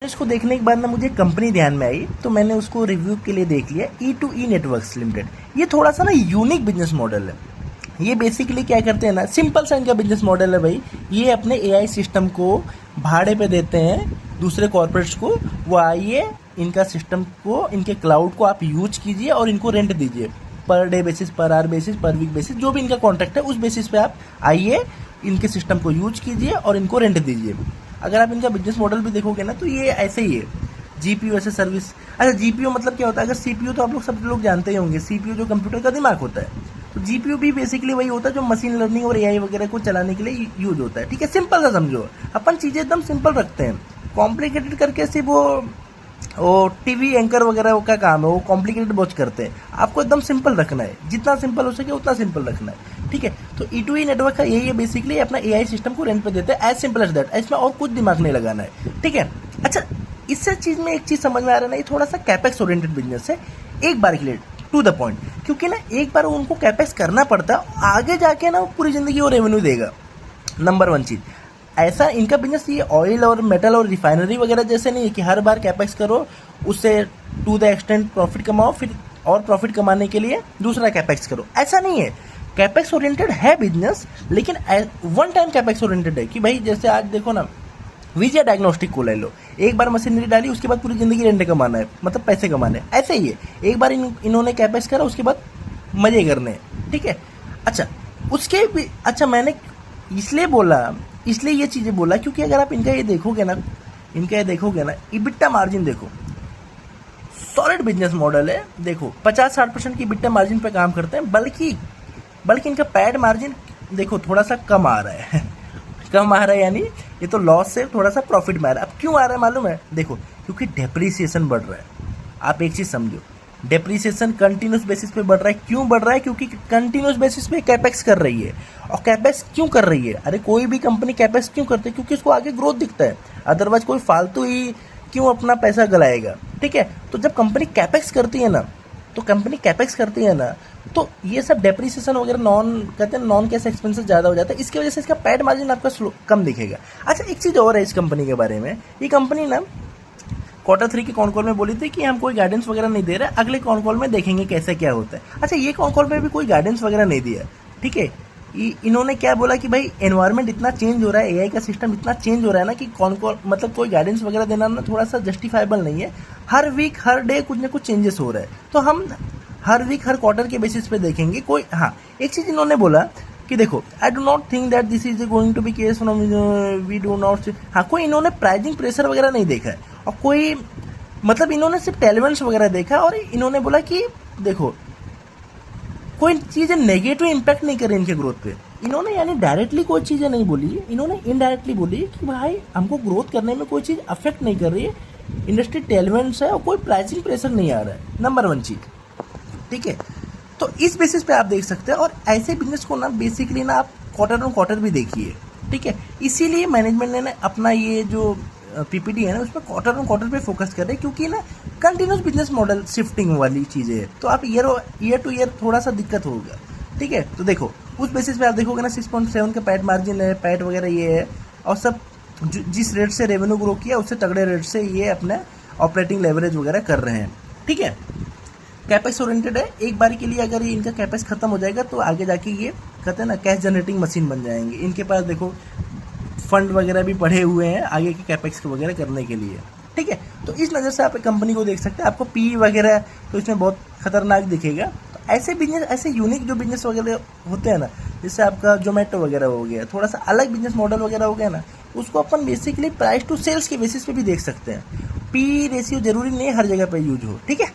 इसको देखने के बाद ना मुझे कंपनी ध्यान में आई, तो मैंने उसको रिव्यू के लिए देख लिया, E2E नेटवर्क्स लिमिटेड। ये थोड़ा सा ना यूनिक बिजनेस मॉडल है। ये बेसिकली क्या करते हैं ना, सिंपल सा इनका बिजनेस मॉडल है भाई। ये अपने एआई सिस्टम को भाड़े पे देते हैं दूसरे कॉर्पोरेट्स को, वो आइए इनका सिस्टम को, इनके क्लाउड को आप यूज कीजिए और इनको रेंट दीजिए, per day basis, per hour basis, per week basis, जो भी इनका कॉन्ट्रैक्ट है उस बेसिस पे आप आइए, इनके सिस्टम को यूज कीजिए और इनको रेंट दीजिए। अगर आप इनका बिजनेस मॉडल भी देखोगे ना तो ये ऐसे ही है, जीपीयू ऐसे सर्विस। अच्छा, जीपीयू मतलब क्या होता है? अगर सीपीयू तो आप लोग सब लोग जानते ही होंगे, सीपीयू जो कंप्यूटर का दिमाग होता है, तो जीपीयू भी बेसिकली वही होता है जो मशीन लर्निंग और एआई वगैरह को चलाने के लिए यूज होता है। ठीक है, सिंपल सा समझो, अपन चीज़ें एकदम सिंपल रखते हैं, कॉम्प्लिकेटेड करके सिर्फ वो टीवी एंकर वगैरह का काम है, वो कॉम्प्लिकेटेड बहुत करते हैं। आपको एकदम सिंपल रखना है, जितना सिंपल हो सके उतना सिंपल रखना है। ठीक है, तो E2E नेटवर्क का यही है, बेसिकली अपना एआई सिस्टम को रेंट पे देते हैं, एज सिंपल एज दैट। इसमें और कुछ दिमाग नहीं लगाना है। ठीक है, अच्छा, इससे चीज में एक चीज समझ में आ रहा है ना, ये थोड़ा सा कैपेक्स ओरिएंटेड बिजनेस है, एक बार के लिए टू द पॉइंट, क्योंकि ना एक बार उनको कैपेक्स करना पड़ता है, आगे जाके ना पूरी जिंदगी वो रेवेन्यू देगा। नंबर वन चीज, ऐसा इनका बिजनेस ये ऑयल और मेटल और रिफाइनरी वगैरह जैसे नहीं है कि हर बार कैपेक्स करो, उससे टू द एक्सटेंट प्रॉफिट कमाओ, फिर और प्रॉफिट कमाने के लिए दूसरा कैपेक्स करो, ऐसा नहीं है। कैपेक्स ओरिएंटेड है बिजनेस, लेकिन वन टाइम कैपेक्स ओरिएंटेड है कि भाई जैसे आज देखो ना, विजय डायग्नोस्टिक को ले लो, एक बार मशीनरी डाली, उसके बाद पूरी जिंदगी रेंट कमाना है, मतलब पैसे कमाने हैं, ऐसे ही है। एक बार इन्होंने कैपेक्स करा, उसके बाद मजे करने हैं। ठीक है, अच्छा, उसके भी अच्छा मैंने इसलिए बोला, इसलिए ये चीजें बोला क्योंकि अगर आप इनका ये देखोगे ना, इबिट्टा मार्जिन देखो, सॉलिड बिजनेस मॉडल है। देखो 50-60% की इबिट्टा मार्जिन पे काम करते हैं, बल्कि इनका पैड मार्जिन देखो थोड़ा सा कम आ रहा है कम आ रहा है, यानी ये तो लॉस से थोड़ा सा प्रॉफिट में आ रहा है। अब क्यों आ रहा है मालूम है? देखो, क्योंकि डेप्रीसिएशन बढ़ रहा है। आप एक चीज समझो, डेप्रीसिएशन कंटिन्यूस बेसिस पे बढ़ रहा है। क्यों बढ़ रहा है? क्योंकि कंटिन्यूस बेसिस पे कैपेक्स कर रही है। और कैपेक्स क्यों कर रही है? अरे कोई भी कंपनी कैपेक्स क्यों करती है? क्योंकि उसको आगे ग्रोथ दिखता है, अदरवाइज कोई फालतू ही क्यों अपना पैसा गलाएगा। ठीक है, तो जब कंपनी कैपेक्स करती है ना, तो ये सब डेप्रीसिएशन वगैरह नॉन कैश एक्सपेंसेस ज़्यादा हो जाता है, इसकी वजह से इसका पैड मार्जिन आपका कम दिखेगा। अच्छा, एक चीज़ और है इस कंपनी के बारे में, ये कंपनी ना Q3 के कॉन कॉल में बोली थी कि हम कोई गाइडेंस वगैरह नहीं दे रहे, अगले कॉन कॉल में देखेंगे कैसे क्या होता है। अच्छा, ये कॉन कॉल में भी कोई गाइडेंस वगैरह नहीं दिया। ठीक है, इन्होंने क्या बोला कि भाई एनवायरनमेंट इतना चेंज हो रहा है, एआई का सिस्टम इतना चेंज हो रहा है ना कि कॉन कॉल मतलब कोई गाइडेंस वगैरह देना ना थोड़ा सा जस्टिफाइबल नहीं है। हर वीक हर डे कुछ ना कुछ चेंजेस हो रहा है, तो हम हर वीक हर क्वार्टर के बेसिस पे देखेंगे कोई। हाँ, एक चीज इन्होंने बोला कि देखो, I do not think that this is going to be case from we do not. हाँ, कोई इन्होंने प्राइसिंग प्रेशर वगैरह नहीं देखा है, और कोई मतलब इन्होंने सिर्फ टेलवेंट्स वगैरह देखा, और इन्होंने बोला कि देखो कोई चीजें नेगेटिव इंपैक्ट नहीं करे इनके ग्रोथ पे। इन्होंने यानी डायरेक्टली कोई चीजें नहीं बोली, इन्होंने इनडायरेक्टली बोली कि भाई हमको ग्रोथ करने में कोई चीज अफेक्ट नहीं कर रही है, इंडस्ट्री टेलवेंट्स है और कोई प्राइसिंग प्रेशर नहीं आ रहा है। नंबर वन चीज। ठीक है, तो इस बेसिस पे आप देख सकते हैं, और ऐसे बिजनेस को ना बेसिकली ना आप क्वार्टर ऑन क्वार्टर भी देखिए। ठीक है, इसीलिए मैनेजमेंट ने ना अपना ये जो पीपीटी है ना, उसमें क्वार्टर ऑन क्वार्टर पे फोकस कर रहे हैं, क्योंकि ना कंटिन्यूस बिजनेस मॉडल शिफ्टिंग वाली चीजें है, तो आप ईयर टू ईयर थोड़ा सा दिक्कत होगा। ठीक है, तो देखो उस बेसिस पे आप देखोगे ना 6.7 का पैट मार्जिन है, पैट वगैरह ये है, और सब जिस रेट से रेवेन्यू ग्रो किया उससे तगड़े रेट से ये अपना ऑपरेटिंग लेवरेज वगैरह कर रहे हैं। ठीक है, कैपेक्स ओरिएंटेड है, एक बार के लिए अगर ये इनका कैपेक्स खत्म हो जाएगा तो आगे जाके ये कहते हैं ना कैश जनरेटिंग मशीन बन जाएंगे। इनके पास देखो फंड वगैरह भी पड़े हुए हैं आगे के कैपेक्स वगैरह करने के लिए। ठीक है, तो इस नज़र से आप कंपनी को देख सकते हैं। आपको पी वगैरह तो इसमें बहुत खतरनाक दिखेगा। तो ऐसे बिजनेस, ऐसे यूनिक जो बिजनेस वगैरह होते हैं ना, जैसे आपका जोमेटो वगैरह हो गया, थोड़ा सा अलग बिजनेस मॉडल वगैरह हो गया ना, उसको अपन बेसिकली प्राइस टू सेल्स के बेसिस पे भी देख सकते हैं। पी रेशियो जरूरी नहीं हर जगह पर यूज हो। ठीक है,